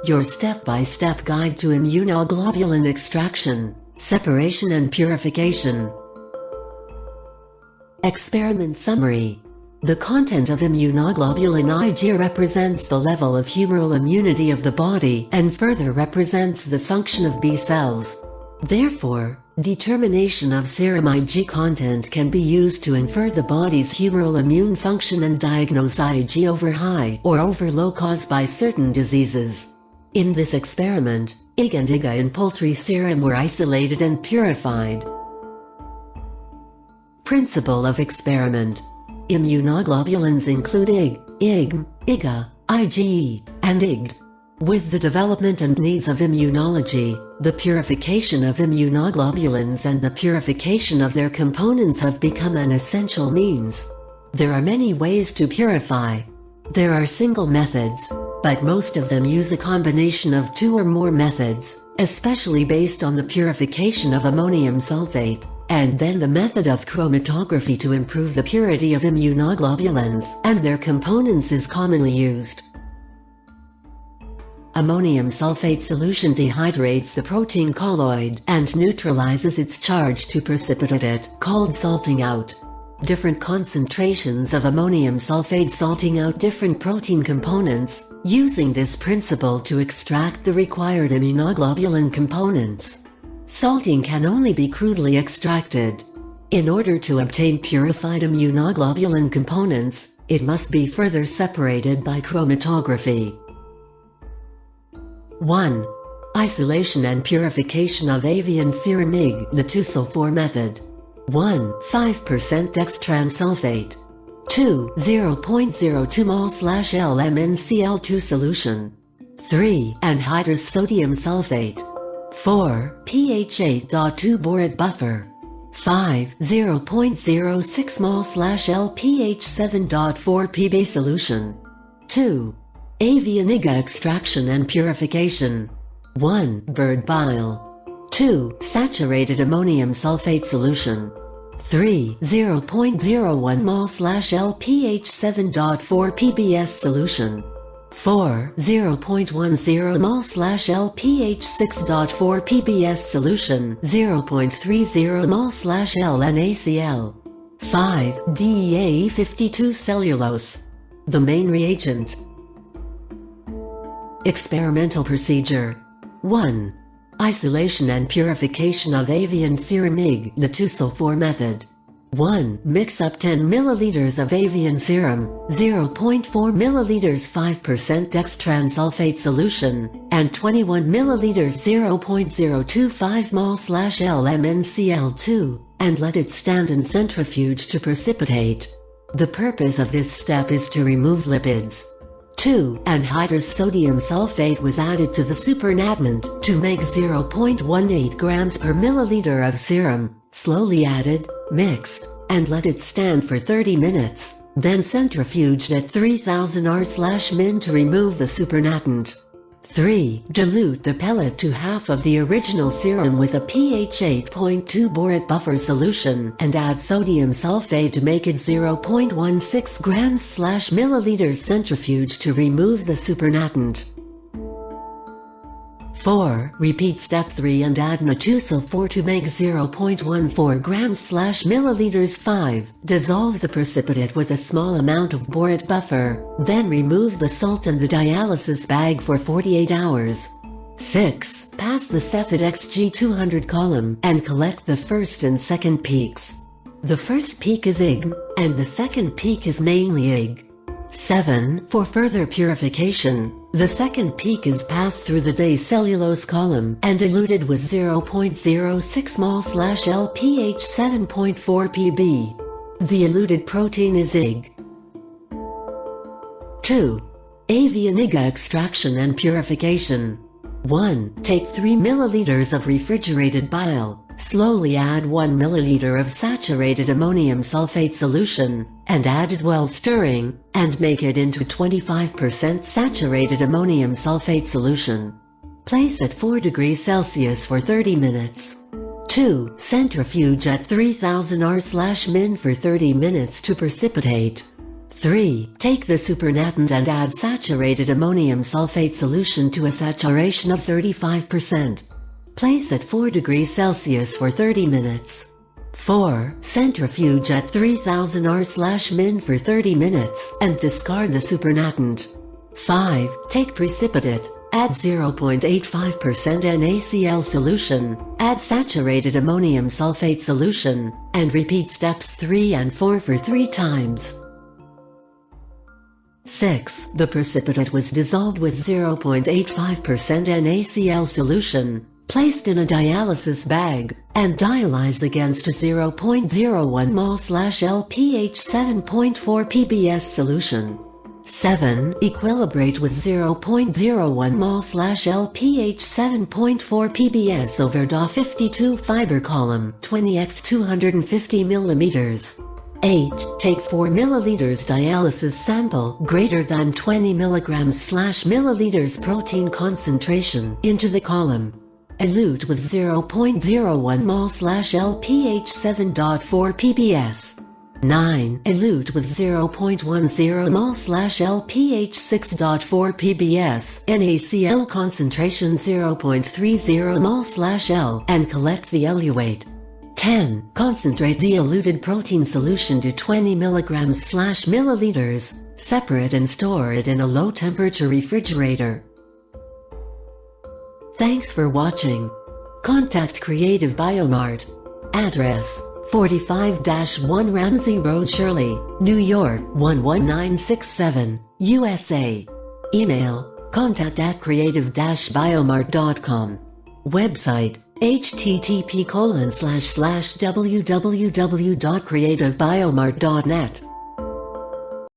your step-by-step guide to immunoglobulin extraction, separation and purification. Experiment summary. The content of immunoglobulin Ig represents the level of humoral immunity of the body and further represents the function of B cells. Therefore, determination of serum Ig content can be used to infer the body's humoral immune function and diagnose Ig over high or over low caused by certain diseases. In this experiment, Ig and IgA in poultry serum were isolated and purified. Principle of experiment. Immunoglobulins include Ig, IgA, IgE, and Ig. With the development and needs of immunology, the purification of immunoglobulins and the purification of their components have become an essential means. There are many ways to purify. There are single methods, but most of them use a combination of two or more methods, especially based on the purification of ammonium sulfate, and then the method of chromatography to improve the purity of immunoglobulins and their components is commonly used. Ammonium sulfate solution dehydrates the protein colloid and neutralizes its charge to precipitate it, called salting out. Different concentrations of ammonium sulfate salting out different protein components, using this principle to extract the required immunoglobulin components. Salting can only be crudely extracted. In order to obtain purified immunoglobulin components, it must be further separated by chromatography. 1. Isolation and purification of avian serum Ig, the 2-sulfur method. 1. 5% dextran sulfate. 2. 0.02 mol/L MnCl2 solution. 3. Anhydrous sodium sulfate. 4. pH 8.2 borate buffer. 5. 0.06 mol/L pH 7.4 Pb solution. 2. Avian IgA extraction and purification. 1. Bird bile. 2. Saturated ammonium sulfate solution. 3. 0.01 mol/L pH 7.4 PbS solution. 4. 0.10 mol/L pH 6.4 PbS solution. 0.30 mol/L NaCl. 5. DEA 52 cellulose. The main reagent. Experimental procedure. 1. Isolation and purification of avian serum Ig, the 2-sulfur method. 1. Mix up 10 ml of avian serum, 0.4 ml 5% dextran sulfate solution, and 21 ml 0.025 mol/L MnCl2, and let it stand in centrifuge to precipitate. The purpose of this step is to remove lipids. 2. Anhydrous sodium sulfate was added to the supernatant to make 0.18 grams per milliliter of serum, slowly added, mixed, and let it stand for 30 minutes, then centrifuged at 3000 R/min to remove the supernatant. 3. Dilute the pellet to half of the original serum with a pH 8.2 borate buffer solution and add sodium sulfate to make it 0.16 grams/milliliters centrifuge to remove the supernatant. 4. Repeat step 3 and add Na2-sulfur to make 0.14 grams/milliliters. 5. Dissolve the precipitate with a small amount of borate buffer, then remove the salt and the dialysis bag for 48 hours. 6. Pass the Cepheid XG200 column and collect the first and second peaks. The first peak is Ig, and the second peak is mainly Ig. 7. For further purification, the second peak is passed through the dicellulose column and diluted with 0.06 mol/L pH 7.4 Pb. The eluted protein is Ig. 2. Avian IgA extraction and purification. 1. Take 3 ml of refrigerated bile, slowly add 1 ml of saturated ammonium sulfate solution, and add it while stirring, and make it into 25% saturated ammonium sulfate solution. Place at 4 degrees Celsius for 30 minutes. 2. Centrifuge at 3000 R/min for 30 minutes to precipitate. 3. Take the supernatant and add saturated ammonium sulfate solution to a saturation of 35%. Place at 4 degrees Celsius for 30 minutes. 4. Centrifuge at 3000 R/min for 30 minutes and discard the supernatant. 5. Take precipitate, add 0.85% NaCl solution, add saturated ammonium sulfate solution, and repeat steps 3 and 4 for 3 times. 6. The precipitate was dissolved with 0.85% NaCl solution, placed in a dialysis bag, and dialyzed against a 0.01 mol/LpH 7.4 ppb solution. 7. Equilibrate with 0.01 mol/LpH 7.4 ppb over Da52 fiber column 20x 250 mm. 8. Take 4 ml dialysis sample greater than 20 mg/ml protein concentration into the column. Elute with 0.01 mol/LpH 7.4 ppb. 9. Elute with 0.10 mol/LpH 6.4 ppb, NaCl concentration 0.30 mol/L, and collect the eluate. 10. Concentrate the eluted protein solution to 20 mg/ml, separate and store it in a low-temperature refrigerator. Thanks for watching. Contact Creative Biomart. Address: 45-1 Ramsey Road, Shirley, New York 11967, USA. Email: contact@creative-biomart.com. Website: http://www.creativebiomart.net.